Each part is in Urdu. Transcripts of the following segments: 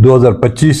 2025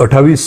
28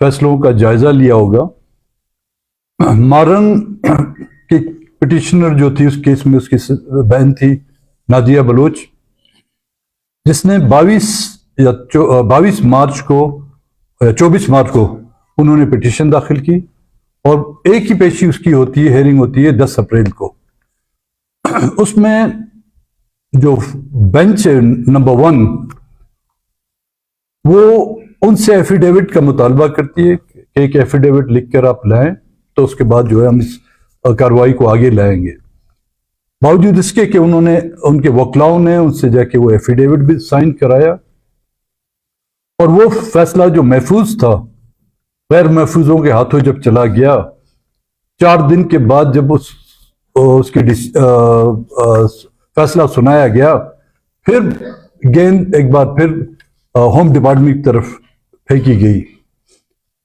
فیصلوں کا جائزہ لیا ہوگا. مارن کی پٹیشنر جو تھی اس کیس میں اس کی بہن تھی نادیہ بلوچ، جس نے 22 مارچ کو 24 مارچ کو انہوں نے پٹیشن داخل کی، اور ایک ہی پیشی اس کی ہوتی ہے، ہیئرنگ ہوتی ہے 10 اپریل کو. اس میں جو بینچ نمبر 1 وہ ان سے ایفیڈیوٹ کا مطالبہ کرتی ہے کہ ایک ایفیڈیوٹ لکھ کر آپ لائیں، تو اس کے بعد جو ہے ہم اس کارروائی کو آگے لائیں گے. باوجود اس کے کہ انہوں نے ان کے وکلاؤں نے ان سے جا کے وہ ایفیڈیوٹ بھی سائن کرایا، اور وہ فیصلہ جو محفوظ تھا غیر محفوظوں کے ہاتھوں جب چلا گیا، 4 دن کے بعد جب اس کی فیصلہ سنایا گیا، پھر گیند ایک بار پھر ہوم ڈپارٹمنٹ کی طرف پھینکی گئی.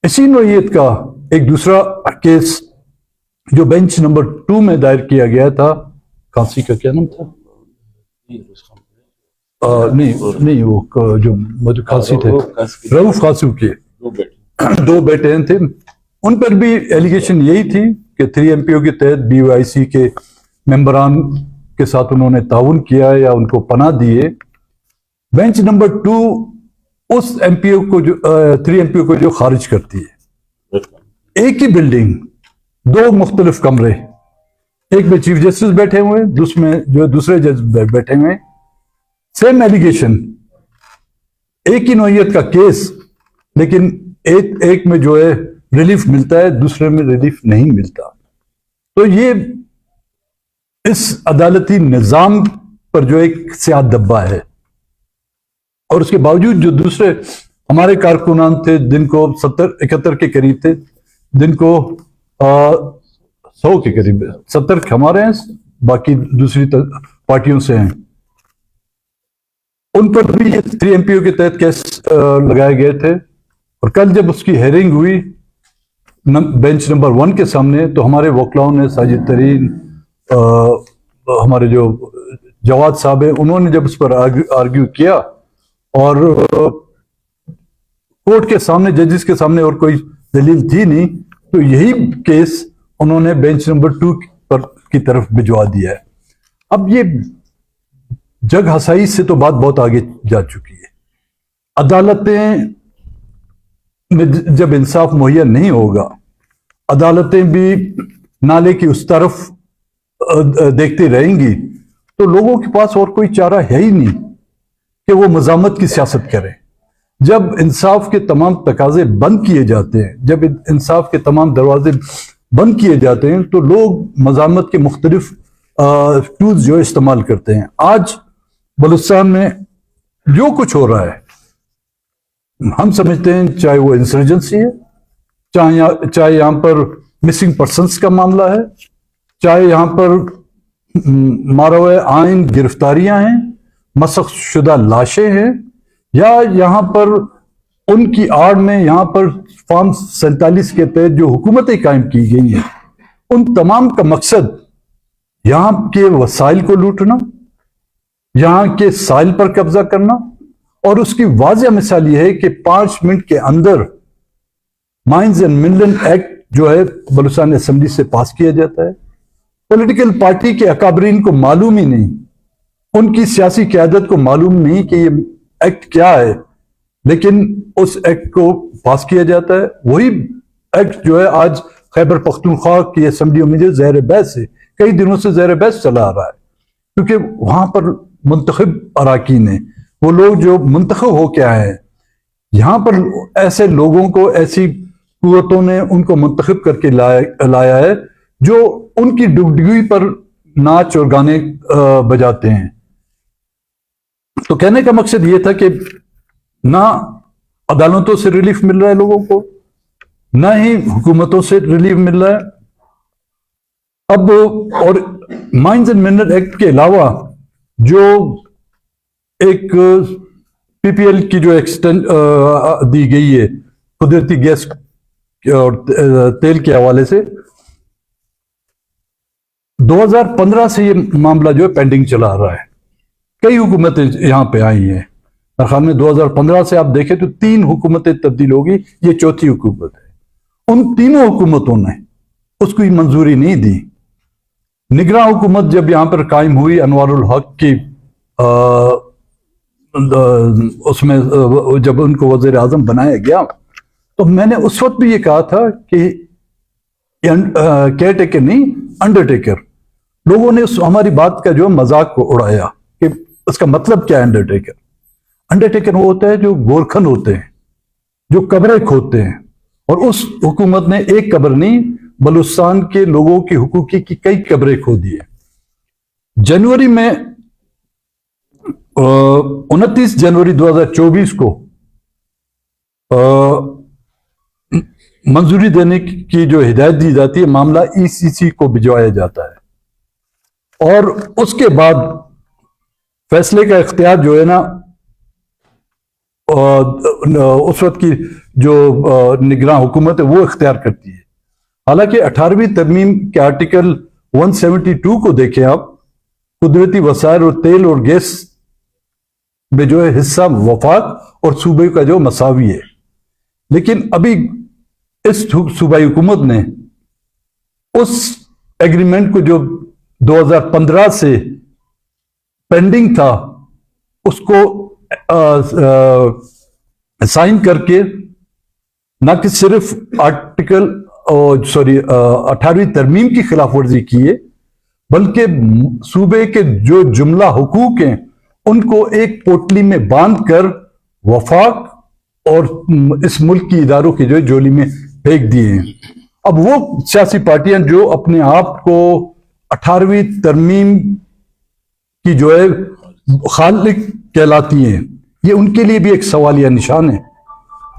اسی نوعیت کا ایک دوسرا کیس جو بینچ نمبر 2 میں دائر کیا گیا تھا، کھانسی کا کیا نام تھا؟ نہیں وہ جو کھانسی تھے، رؤف قاسم کے 2 بیٹے تھے، ان پر بھی ایلیگیشن یہی تھی کہ 3 MPO کے تحت BOIC کے ممبران کے ساتھ انہوں نے تعاون کیا یا ان کو پناہ دیے. بینچ نمبر 2 اس MPO کو 3 MPO کو جو خارج کرتی ہے. ایک ہی بلڈنگ، 2 مختلف کمرے، ایک میں چیف جسٹس بیٹھے ہوئے، دوسرے جج بیٹھے ہوئے، سیم ایلیگیشن، ایک ہی نوعیت کا کیس، لیکن ایک میں جو ہے ریلیف ملتا ہے، دوسرے میں ریلیف نہیں ملتا. تو یہ اس عدالتی نظام پر جو ایک سیاہ دبا ہے. اور اس کے باوجود جو دوسرے ہمارے کارکنان تھے جن کو 70-71 کے قریب تھے، جن کو 100 کے قریب، 70 ہمارے ہیں، باقی دوسری پارٹیوں سے ہیں، ان پر بھی 3 MPO کے تحت کیس لگائے گئے تھے. اور کل جب اس کی ہیئرنگ ہوئی بینچ نمبر 1 کے سامنے، تو ہمارے وکلاؤں نے، ساجد ترین، ہمارے جو جواد صاحب ہیں، انہوں نے جب اس پر آرگیو کیا، اور کورٹ کے سامنے، ججز کے سامنے اور کوئی دلیل تھی نہیں، تو یہی کیس انہوں نے بینچ نمبر 2 کی طرف بھجوا دیا ہے. اب یہ جگ ہسائی سے تو بات بہت آگے جا چکی ہے. عدالتیں میں جب انصاف مہیا نہیں ہوگا، عدالتیں بھی نالے کی اس طرف دیکھتی رہیں گی، تو لوگوں کے پاس اور کوئی چارہ ہے ہی نہیں کہ وہ مزاحمت کی سیاست کریں. جب انصاف کے تمام تقاضے بند کیے جاتے ہیں، جب انصاف کے تمام دروازے بند کیے جاتے ہیں، تو لوگ مزاحمت کے مختلف ٹولز جو استعمال کرتے ہیں. آج بلوچستان میں جو کچھ ہو رہا ہے، ہم سمجھتے ہیں چاہے وہ انسرجنسی ہے، چاہے یہاں پر مسنگ پرسنس کا معاملہ ہے، چاہے یہاں پر ماروے آئین گرفتاریاں ہیں، مسخ شدہ لاشیں ہیں، یا یہاں پر ان کی آڑ میں یہاں پر فارم 47 کے تحت جو حکومتیں قائم کی گئی ہیں، ان تمام کا مقصد یہاں کے وسائل کو لوٹنا، یہاں کے سائل پر قبضہ کرنا. اور اس کی واضح مثال یہ ہے کہ 5 منٹ کے اندر مائنز اینڈ منرل ایکٹ جو ہے بلوچستان اسمبلی سے پاس کیا جاتا ہے. پولیٹیکل پارٹی کے اکابرین کو معلوم ہی نہیں، ان کی سیاسی قیادت کو معلوم نہیں کہ یہ ایکٹ کیا ہے، لیکن اس ایکٹ کو پاس کیا جاتا ہے. وہی ایکٹ جو ہے آج خیبر پختونخوا کی اسمبلیوں میں جو زیر بحث ہے، کئی دنوں سے زیر بحث چلا آ رہا ہے، کیونکہ وہاں پر منتخب اراکین ہیں، وہ لوگ جو منتخب ہو کے آئے ہیں. یہاں پر ایسے لوگوں کو، ایسی قوتوں نے ان کو منتخب کر کے لایا ہے جو ان کی ڈگڈگی پر ناچ اور گانے بجاتے ہیں. تو کہنے کا مقصد یہ تھا کہ نہ عدالتوں سے ریلیف مل رہا ہے لوگوں کو، نہ ہی حکومتوں سے ریلیف مل رہا ہے. اب اور مائنز اینڈ منرل ایکٹ کے علاوہ جو ایک PPL کی جو ایکسٹینڈ دی گئی ہے قدرتی گیس اور تیل کے حوالے سے، 2015 سے یہ معاملہ جو ہے پینڈنگ چلا آ رہا ہے. کئی حکومتیں یہاں پہ آئی ہیں، میرے خیال میں 2015 سے آپ دیکھیں تو 3 حکومتیں تبدیل ہوگی، یہ چوتھی حکومت ہے۔ ان تینوں حکومتوں نے اس کو منظوری نہیں دی۔ نگراں حکومت جب یہاں پر قائم ہوئی انوار الحق کی اس میں جب ان کو وزیر اعظم بنایا گیا تو میں نے اس وقت بھی یہ کہا تھا کہ کیئر ٹیکر نہیں، انڈر ٹیکر۔ لوگوں نے ہماری بات کا جو مذاق کو اڑایا کہ اس کا مطلب کیا ہے انڈر ٹیکر۔ انڈر ٹیکر وہ ہوتا ہے جو گورکھن ہوتے ہیں، جو قبریں کھودتے ہیں، اور اس حکومت نے ایک قبر نہیں بلوچستان کے لوگوں کی حقوقی کی کئی قبریں کھودی ہیں۔ جنوری میں 29 جنوری 2024 کو منظوری دینے کی جو ہدایت دی جاتی ہے، معاملہ ای سی سی کو بھجوایا جاتا ہے، اور اس کے بعد فیصلے کا اختیار جو ہے نا اس وقت کی جو نگراں حکومت ہے وہ اختیار کرتی ہے۔ حالانکہ 18ویں ترمیم کے آرٹیکل 172 کو دیکھیں آپ، قدرتی وسائل اور تیل اور گیس میں جو ہے حصہ وفاق اور صوبے کا جو مساوی ہے، لیکن ابھی اس صوبائی حکومت نے اس ایگریمنٹ کو جو 2015 سے پینڈنگ تھا اس کو سائن کر کے نہ کہ صرف 18ویں ترمیم کی خلاف ورزی کی ہے، بلکہ صوبے کے جو جملہ حقوق ہیں ان کو ایک پوٹلی میں باندھ کر وفاق اور اس ملک کی اداروں کی جو جولی میں پھینک دیے ہیں۔ اب وہ سیاسی پارٹیاں جو اپنے آپ کو 18ویں ترمیم کی جو ہے خالق کہلاتی ہیں، یہ ان کے لیے بھی ایک سوالیہ نشان ہے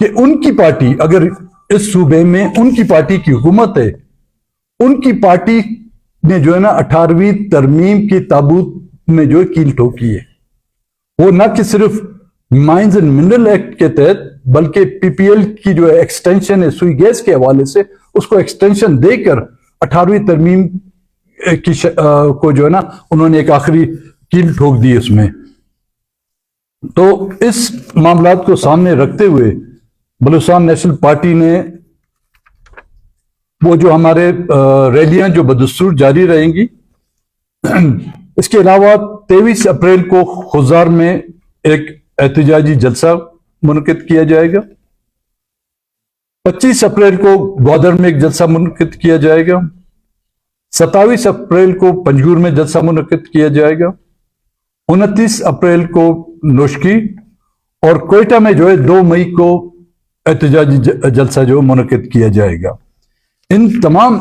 کہ ان کی پارٹی اگر اس صوبے میں ان کی پارٹی کی حکومت ہے، ان کی پارٹی نے جو ہے نا 18ویں ترمیم کی تابوت میں جو کیل ٹھوکی ہے، وہ نہ کہ صرف مائنز اینڈ منرل ایکٹ کے تحت بلکہ پی پی ایل کی جو ایکسٹینشن ہے سوئی گیس کے حوالے سے اس کو ایکسٹینشن دے کر 18ویں ترمیم کی کو جو ہے نا انہوں نے ایک آخری کیل ٹھوک دی اس میں۔ تو اس معاملات کو سامنے رکھتے ہوئے بلوچستان نیشنل پارٹی نے وہ جو ہمارے ریلیاں جو بدستور جاری رہیں گی، اس کے علاوہ 23 اپریل کو خزار میں ایک احتجاجی جلسہ منعقد کیا جائے گا، 25 اپریل کو گوادر میں ایک جلسہ منعقد کیا جائے گا، 27 اپریل کو پنجگور میں جلسہ منعقد کیا جائے گا، 29 اپریل کو نوشکی اور کوئٹہ میں جو ہے 2 مئی کو احتجاجی جلسہ جو منعقد کیا جائے گا۔ ان تمام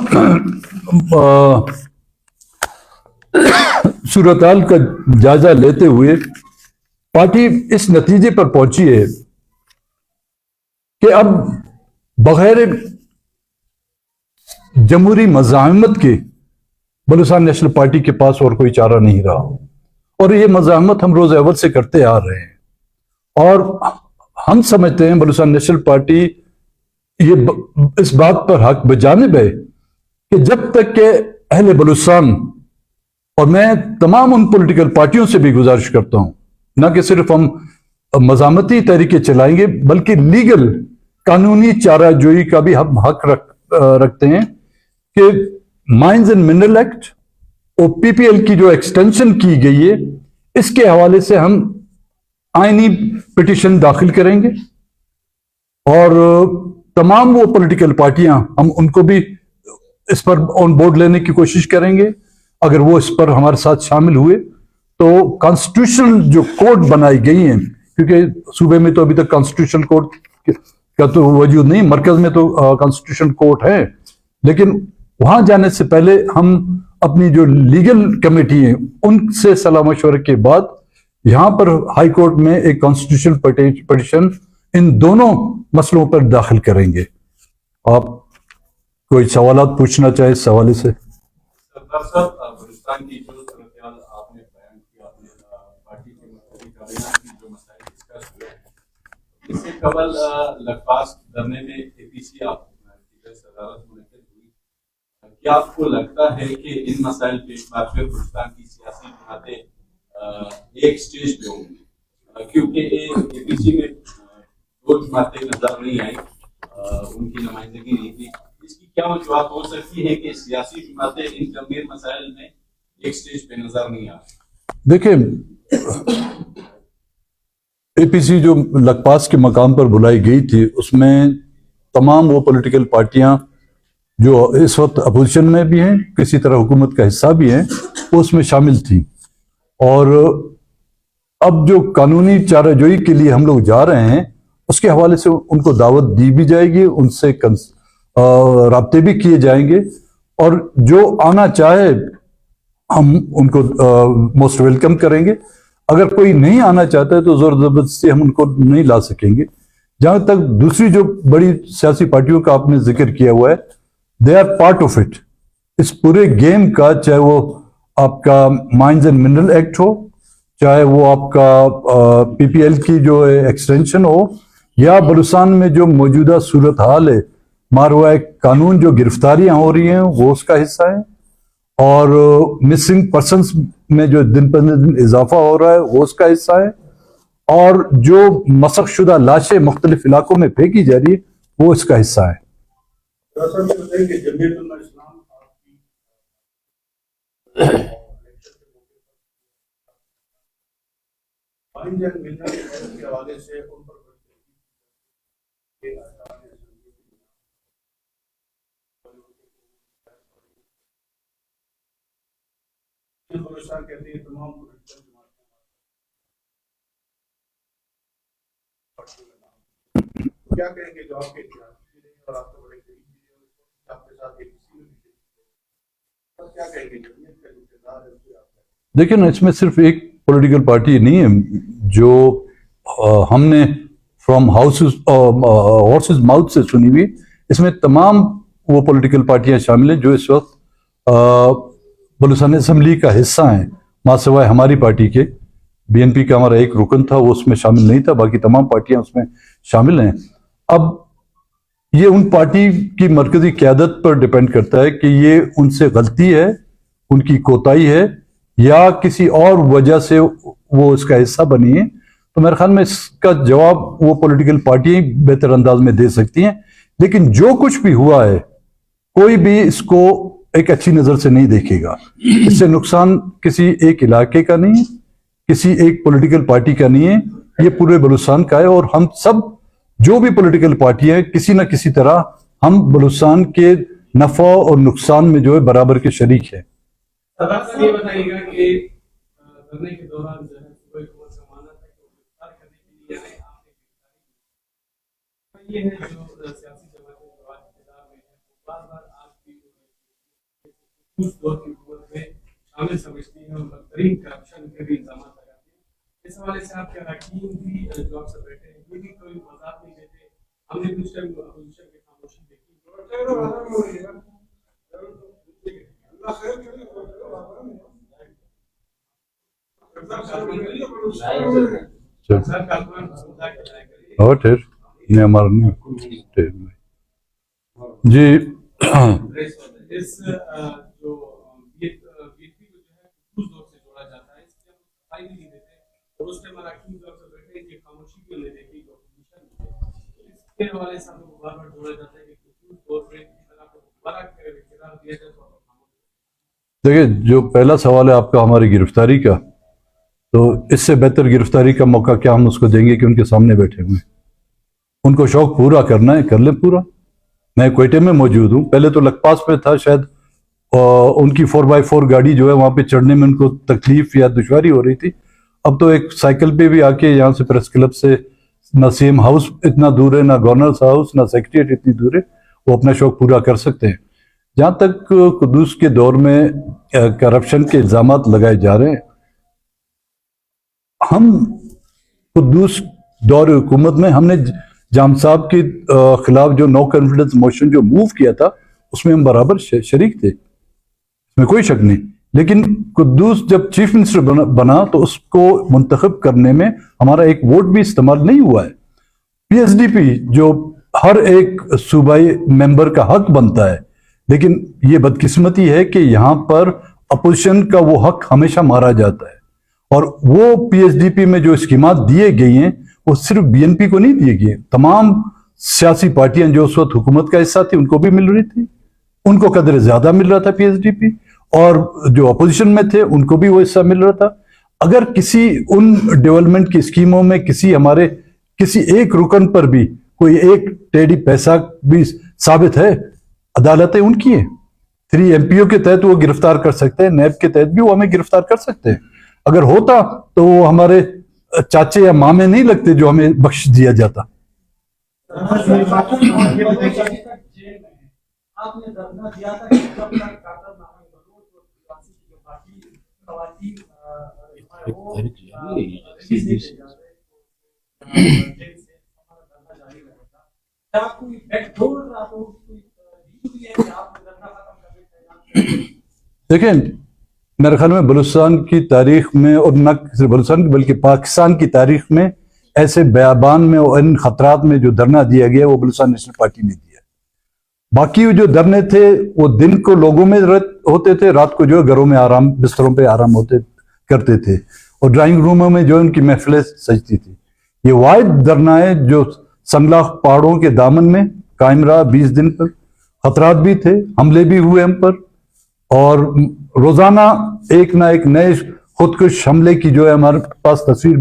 صورتحال کا جائزہ لیتے ہوئے پارٹی اس نتیجے پر پہنچی ہے کہ اب بغیر جمہوری مزاحمت کے بلوچستان نیشنل پارٹی کے پاس اور کوئی چارہ نہیں رہا، اور یہ مزاحمت ہم روز اول سے کرتے آ رہے ہیں، اور ہم سمجھتے ہیں بلوچستان نیشنل پارٹی یہ اس بات پر حق بجانب ہے کہ جب تک کہ اہل بلوچستان، اور میں تمام ان پولیٹیکل پارٹیوں سے بھی گزارش کرتا ہوں، نہ کہ صرف ہم مزاحمتی طریقے چلائیں گے بلکہ لیگل قانونی چارہ جوئی کا بھی ہم حق رکھتے ہیں کہ مائنز اینڈ منرل ایکٹ اور پی پی ایل کی جو ایکسٹینشن کی گئی ہے اس کے حوالے سے ہم آئینی پٹیشن داخل کریں گے، اور تمام وہ پولیٹیکل پارٹیاں ہم ان کو بھی اس پر آن بورڈ لینے کی کوشش کریں گے۔ اگر وہ اس پر ہمارے ساتھ شامل ہوئے تو کانسٹیٹیوشنل جو کوڈ بنائی گئی ہیں، کیونکہ صوبے میں تو ابھی تک کانسٹیٹیوشنل کوڈ کا تو وجود نہیں، مرکز میں تو کانسٹیٹیوشن کوڈ ہے، لیکن وہاں جانے سے پہلے ہم اپنی جو لیگل کمیٹی ہیں ان سے صلاح مشورے کے بعد یہاں پر ہائی کورٹ میں ایک کانسٹیٹیوشنل پٹیشن ان دونوں مسئلوں پر داخل کریں گے۔ آپ کوئی سوالات پوچھنا چاہے اس حوالے سے؟ سردار صاحب، بلوچستان کی جو صورتحال آپ نے بیان کیا، اپنے پارٹی کے مرکزی کابینہ کی جو مسائل ڈسکس ہوئے ہیں، اس سے قبل لکھپاس دھرنے میں اے پی سی آپ کی صدارت منعقد ہوئی، کیا آپ کو لگتا ہے کہ ان مسائل پہ بلوچستان کی سیاسی جماعتیں ایک سٹیج پہ ہوں گی؟ کیونکہ اے پی سی میں دو جماعتیں نظر نہیں آئی، ان کی نمائندگی نہیں تھی. اس کی کیا وجوہات ہو سکتی ہے کہ سیاسی جماعتیں ان گمبھیر مسائل میں ایک سٹیج پہ نظر نہیں آ رہی؟ دیکھیں، اے پی سی جو لکپاس کے مقام پر بلائی گئی تھی، اس میں تمام وہ پولیٹیکل پارٹیاں جو اس وقت اپوزیشن میں بھی ہیں، کسی طرح حکومت کا حصہ بھی ہیں، وہ اس میں شامل تھیں. اور اب جو قانونی چارہ جوئی کے لیے ہم لوگ جا رہے ہیں، اس کے حوالے سے ان کو دعوت دی بھی جائے گی، ان سے رابطے بھی کیے جائیں گے، اور جو آنا چاہے ہم ان کو موسٹ ویلکم کریں گے. اگر کوئی نہیں آنا چاہتا ہے تو زور زبردستی ہم ان کو نہیں لا سکیں گے. جہاں تک دوسری جو بڑی سیاسی پارٹیوں کا آپ نے ذکر کیا ہوا ہے، they are part of it, اس پورے گیم کا، چاہے وہ آپ کا مائنز اینڈ منرل ایکٹ ہو، چاہے وہ آپ کا پی پی ایل کی جو ایکسٹینشن ہو، یا بلوچستان میں جو موجودہ صورتحال ہے، ماروائے قانون جو گرفتاریاں ہو رہی ہیں وہ اس کا حصہ ہے، اور مسنگ پرسنس میں جو دن پر دن اضافہ ہو رہا ہے وہ اس کا حصہ ہے، اور جو مسخ شدہ لاشیں مختلف علاقوں میں پھینکی جا رہی ہے وہ اس کا حصہ ہے. جمعیت علماء اسلام کے حوالے سے ان پر کہتے ہیں تمام کیا کہیں گے جو آپ کے اور آپ کو بڑے آپ کے ساتھ کیا کہیں گے جمعیت کا انتظار ہے؟ دیکھیں نا، اس میں صرف ایک پولیٹیکل پارٹی نہیں ہے جو ہم نے فرام ہارسز ماؤتھ سے سنی ہوئی. اس میں تمام وہ پولیٹیکل پارٹیاں شامل ہیں جو اس وقت بلوچستان اسمبلی کا حصہ ہیں، ماں سوائے ہماری پارٹی کے. بی این پی کا ہمارا ایک رکن تھا، وہ اس میں شامل نہیں تھا، باقی تمام پارٹیاں اس میں شامل ہیں. اب یہ ان پارٹی کی مرکزی قیادت پر ڈیپینڈ کرتا ہے کہ یہ ان سے غلطی ہے، ان کی کوتاہی ہے، یا کسی اور وجہ سے وہ اس کا حصہ بنی ہے. تو میرے خیال میں اس کا جواب وہ پولیٹیکل پارٹیاں بہتر انداز میں دے سکتی ہیں. لیکن جو کچھ بھی ہوا ہے، کوئی بھی اس کو ایک اچھی نظر سے نہیں دیکھے گا. اس سے نقصان کسی ایک علاقے کا نہیں ہے، کسی ایک پولیٹیکل پارٹی کا نہیں ہے، یہ پورے بلوچستان کا ہے. اور ہم سب جو بھی پولیٹیکل پارٹیاں ہیں، کسی نہ کسی طرح ہم بلوچستان کے نفع اور نقصان میں جو ہے برابر کے شریک ہیں. یہ بتائیے گا کہ دھرنے کے دوران جو ہے کوئی حکومت کا ماننا تھا کہ گرفتار کرنے کے لیے یہ ہے جو سیاسی جماعتیں جواب اقتدار میں ہیں، بار بار آپ کی اس دور کی حکومت میں شامل سمجھتی ہیں اور بدترین کرپشن کے بھی الزامات لگاتی ہیں. اس حوالے سے آپ کے اراکین بھی جو آپ سے بیٹھے ہیں یہ بھی کوئی وضاحت نہیں دیتے. ہم نے کچھ ٹائم اپوزیشن کی خاموشی دیکھی. اور ٹھیر نہیں ہمارا نہیں جی. اس جو بیٹی کو جو ہے اس دور سے جوڑا جاتا ہے، اس کی ہم صفائی نہیں دیتے اور اس کے مراکین جو سے بیٹھے ہیں کہ خاموشی کیوں نہیں دیکھی جو اپوزیشن اس کے حوالے سے ہم کو بار بار جوڑا جاتا ہے کہ اس دور پہ اس طرح کو دوبارہ قرار دیا جائے. دیکھیں، جو پہلا سوال ہے آپ کا ہماری گرفتاری کا، تو اس سے بہتر گرفتاری کا موقع کیا ہم اس کو دیں گے کہ ان کے سامنے بیٹھے ہوئے. ان کو شوق پورا کرنا ہے، کر لیں پورا. میں کوئٹے میں موجود ہوں، پہلے تو لکپاس میں تھا، شاید ان کی 4x4 گاڑی جو ہے وہاں پہ چڑھنے میں ان کو تکلیف یا دشواری ہو رہی تھی. اب تو ایک سائیکل پہ بھی آ کے یہاں سے پریس کلب سے نہ سی ایم ہاؤس اتنا دور ہے، نہ گورنرز ہاؤس، نہ سیکریٹریٹ اتنی دور ہے، وہ اپنا شوق پورا کر سکتے ہیں. جہاں تک قدوس کے دور میں کرپشن کے الزامات لگائے جا رہے ہیں، ہم قدوس دور حکومت میں ہم نے جام صاحب کے خلاف جو نو کانفیڈنس موشن جو موو کیا تھا اس میں ہم برابر شریک تھے، اس میں کوئی شک نہیں. لیکن قدوس جب چیف منسٹر بنا تو اس کو منتخب کرنے میں ہمارا ایک ووٹ بھی استعمال نہیں ہوا ہے. پی ایس ڈی پی جو ہر ایک صوبائی ممبر کا حق بنتا ہے، لیکن یہ بدقسمتی ہے کہ یہاں پر اپوزیشن کا وہ حق ہمیشہ مارا جاتا ہے. اور وہ پی ایس ڈی پی میں جو اسکیمات دیے گئی ہیں وہ صرف بی این پی کو نہیں دیے گئے, تمام سیاسی پارٹیاں جو اس وقت حکومت کا حصہ تھی ان کو بھی مل رہی تھی, ان کو قدر زیادہ مل رہا تھا پی ایس ڈی پی, اور جو اپوزیشن میں تھے ان کو بھی وہ حصہ مل رہا تھا. اگر کسی ان ڈیولپمنٹ کی اسکیموں میں کسی ایک رکن پر بھی کوئی ایک ٹیڑی پیسہ بھی ثابت ہے, عدالتیں ان کی ہیں. 3 MPO کے تحت وہ گرفتار کر سکتے ہیں, نیب کے تحت بھی وہ ہمیں گرفتار کر سکتے ہیں. اگر ہوتا تو وہ ہمارے چاچے یا مامے نہیں لگتے جو ہمیں بخش دیا جاتا. دیکھیں, میرے خیال میں بلوچستان کی تاریخ میں, اور نہ صرف بلوچستان کی بلکہ پاکستان کی تاریخ میں, ایسے بیابان میں اور ان خطرات میں جو دھرنا دیا گیا وہ بلوچستان نیشنل پارٹی نے دیا. باقی جو دھرنے تھے وہ دن کو لوگوں میں ہوتے تھے, رات کو جو گھروں میں آرام, بستروں پہ آرام کرتے تھے, اور ڈرائنگ روموں میں جو ان کی محفلیں سجتی تھی. یہ واحد دھرنا ہے جو سنگلاخ پہاڑوں کے دامن میں قائم رہا 20 دن پر. خطرات بھی تھے, حملے بھی ہوئے ہم پر, اور روزانہ ایک نہ ایک نئے خودکش حملے کی جو ہے ہمارے پاس تصویر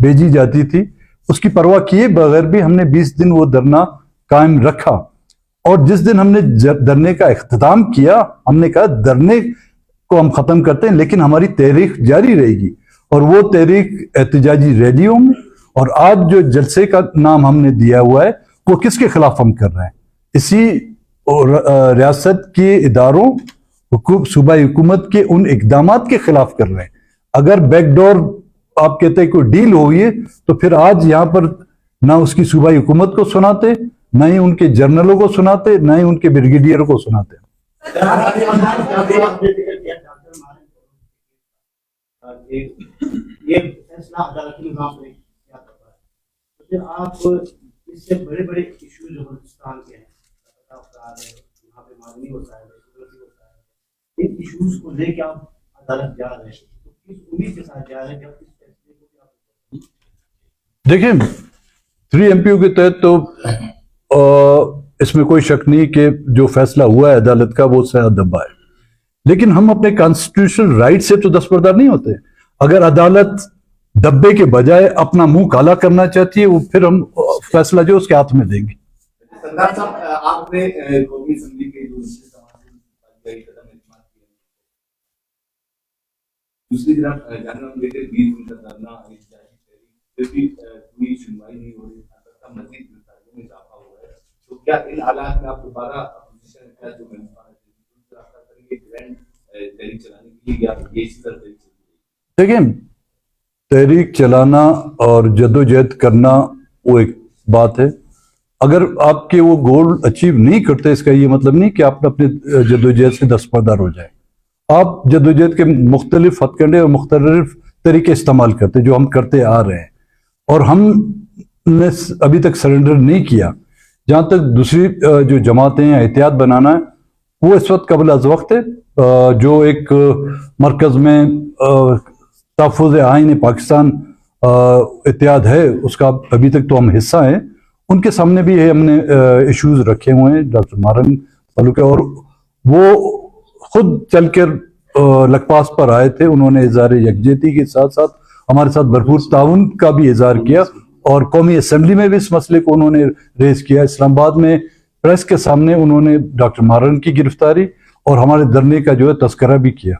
بھیجی جاتی تھی. اس کی پرواہ کیے بغیر بھی ہم نے 20 دن وہ دھرنا قائم رکھا. اور جس دن ہم نے دھرنے کا اختتام کیا, ہم نے کہا دھرنے کو ہم ختم کرتے ہیں لیکن ہماری تحریک جاری رہے گی, اور وہ تحریک احتجاجی ریلیوں میں. اور آج جو جلسے کا نام ہم نے دیا ہوا ہے وہ کس کے خلاف ہم کر رہے ہیں؟ اسی ریاست کے اداروں, صوبائی حکومت کے ان اقدامات کے خلاف کر رہے ہیں. اگر بیک ڈور آپ کہتے ہیں کوئی ڈیل ہوئی ہے تو پھر آج یہاں پر نہ اس کی صوبائی حکومت کو سناتے, نہ ہی ان کے جنرلوں کو سناتے, نہ ہی ان کے بریگیڈیئر کو سناتے. آپ اس سے بڑے بڑے ایشو جو بلوچستان کے ہیں, وہاں پہ معدنی ہوتا ہے, ان ایشوز کو لے کے آپ عدالت جا رہے ہیں, تو کس امید کے ساتھ جا رہے ہیں؟ دیکھیں, 3 MPO کے تحت تو اس میں کوئی شک نہیں کہ جو فیصلہ ہوا ہے عدالت کا وہ صحیح دبا ہے, لیکن ہم اپنے کانسٹیٹیوشنل رائٹ سے تو دستبردار نہیں ہوتے. اگر عدالت دبے کے بجائے اپنا منہ کالا کرنا چاہتی ہے وہ پھر ہم فیصلہ جو اس کے ہاتھ میں دیں گے. سردار صاحب, آپ نے قومی اسمبلی کے جو دوسری طرف جنرل بھی ان کا دھرنا پھر بھی کوئی سنوائی نہیں ہو رہی, مزید میں اضافہ ہوا ہے, تو کیا ان حالات میں آپ دوبارہ اپوزیشن کا جو گرینڈ تحریک چلانے کے لیے یا یہ طرح دیکھیں, تحریک چلانا اور جدوجہد کرنا وہ ایک بات ہے. اگر آپ کے وہ گول اچیو نہیں کرتے اس کا یہ مطلب نہیں کہ آپ اپنے جدوجہد سے دستبردار ہو جائیں. آپ جدوجہد کے مختلف ہتھ کنڈے اور مختلف طریقے استعمال کرتے جو ہم کرتے آ رہے ہیں, اور ہم نے ابھی تک سرنڈر نہیں کیا. جہاں تک دوسری جو جماعتیں احتیاط بنانا ہے وہ اس وقت قبل از وقت ہے. جو ایک مرکز میں تحفظ آئین پاکستان اتحاد ہے اس کا ابھی تک تو ہم حصہ ہیں, ان کے سامنے بھی ہم نے ایشوز رکھے ہوئے ہیں ڈاکٹر مارن تعلق, اور وہ خود چل کر لکپاس پر آئے تھے. انہوں نے اظہار یکجہتی کے ساتھ ساتھ ہمارے ساتھ بھرپور تعاون کا بھی اظہار کیا, اور قومی اسمبلی میں بھی اس مسئلے کو انہوں نے ریز کیا. اسلام آباد میں پریس کے سامنے انہوں نے ڈاکٹر مارن کی گرفتاری اور ہمارے دھرنے کا جو ہے تذکرہ بھی کیا.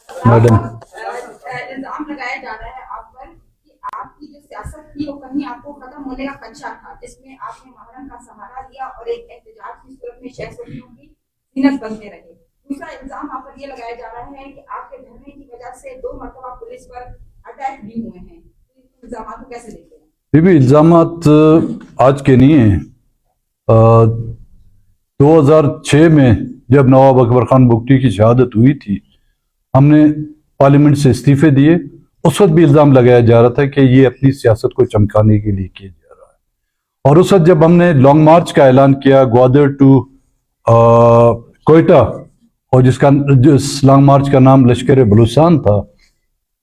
میڈم, الزام لگایا جا رہا ہے آپ پر کہ آپ کی جو سیاست تھی وہ کہیں آپ کو ختم ہونے کا خدشہ تھا, جس میں آپ نے محرم کا سہارا لیا اور ایک احتجاج کی صورت میں شہر سبزیوں کی زینت بنتے رہے. دوسرا الزام آپ پر یہ لگایا جا رہا ہے کہ آپ کے دھرنے کی وجہ سے 2 مرتبہ پولیس پر اٹیک بھی ہوئے ہیں. الزامات کو کیسے دیکھتے ہیں؟ بھی الزامات آج کے نہیں ہیں. 2006 میں جب نواب اکبر خان بگٹی کی شہادت ہوئی تھی, ہم نے پارلیمنٹ سے استعفے دیے. اس وقت بھی الزام لگایا جا رہا تھا کہ یہ اپنی سیاست کو چمکانے کے لیے کیا جا رہا ہے. اور اس وقت جب ہم نے لانگ مارچ کا اعلان کیا گوادر ٹو کوئٹہ, اور جس لانگ مارچ کا نام لشکر بلوچستان تھا,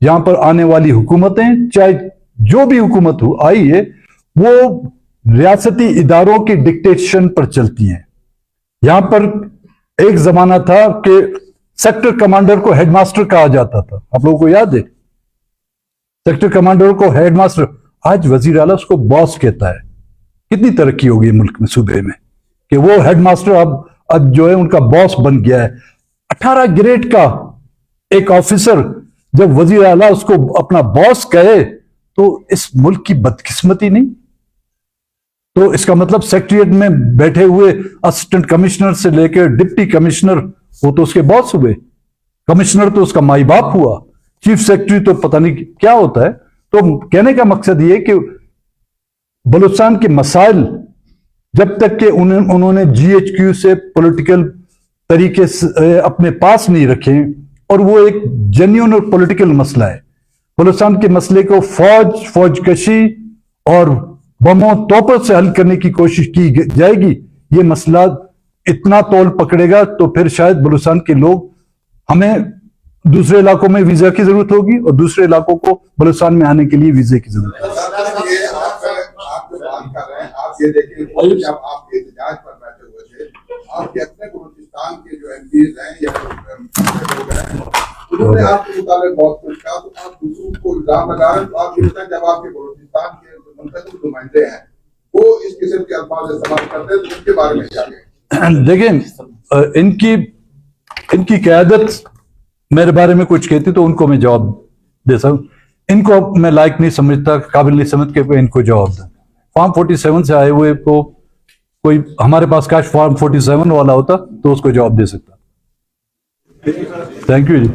یہاں پر آنے والی حکومتیں چاہے جو بھی حکومت ہو آئی ہے وہ ریاستی اداروں کی ڈکٹیشن پر چلتی ہیں. یہاں پر ایک زمانہ تھا کہ سیکٹر کمانڈر کو ہیڈ ماسٹر کہا جاتا تھا, آپ لوگوں کو یاد ہے؟ سیکٹر کمانڈر کو ہیڈ ماسٹر, آج وزیر اعلیٰ اس کو باس کہتا ہے. کتنی ترقی ہوگی ملک میں, صوبے میں, کہ وہ ہیڈ ماسٹر اب جو ہے ان کا باس بن گیا ہے. 18 گریڈ کا ایک آفیسر جب وزیر اعلیٰ اس کو اپنا باس کہے تو اس ملک کی بدقسمتی نہیں؟ تو اس کا مطلب سیکریٹریٹ میں بیٹھے ہوئے اسسٹنٹ کمشنر سے لے کے ڈپٹی کمشنر وہ تو اس کے باس ہوئے, کمشنر تو اس کا مائی باپ ہوا, چیف سیکرٹری تو پتہ نہیں کیا ہوتا ہے. تو کہنے کا مقصد یہ کہ بلوچستان کے مسائل جب تک کہ انہوں نے جی ایچ کیو سے پولیٹیکل طریقے سے اپنے پاس نہیں رکھے, اور وہ ایک جینیون اور پولیٹیکل مسئلہ ہے. بلوچستان کے مسئلے کو فوج کشی اور بموں توپوں سے حل کرنے کی کوشش کی جائے گی, یہ مسئلہ اتنا طول پکڑے گا تو پھر شاید بلوچستان کے لوگ, ہمیں دوسرے علاقوں میں ویزا کی ضرورت ہوگی اور دوسرے علاقوں کو بلوچستان میں آنے کے لیے ویزے کی ضرورت ہے. آپ یہ دیکھیں جب آپ کے احتجاج پر بیٹھے ہوئے تھے, آپ کے اپنے بلوچستان کے جو ایم پیز ہیں یا لوگ ہیں انہوں نے آپ کے متعلق بہت کچھ کہا, تو آپ دوسروں کو الزام لگا رہے ہیں. تو آپ یہ بتائیں جب آپ کے بلوچستان کے منتخب نمائندے ہیں وہ اس قسم کے الفاظ استعمال کرتے ہیں تو اس کے بارے میں کیا کہیں؟ دیکھیں ان کی قیادت میرے بارے میں کچھ کہتی تو ان کو میں جواب دے سکوں, ان کو میں لائق نہیں سمجھتا, قابل نہیں سمجھ کے ان کو جواب دیں. فارم 47 سے آئے ہوئے کو کوئی ہمارے پاس کاش فارم 47 والا ہوتا تو اس کو جواب دے سکتا. Thank you G.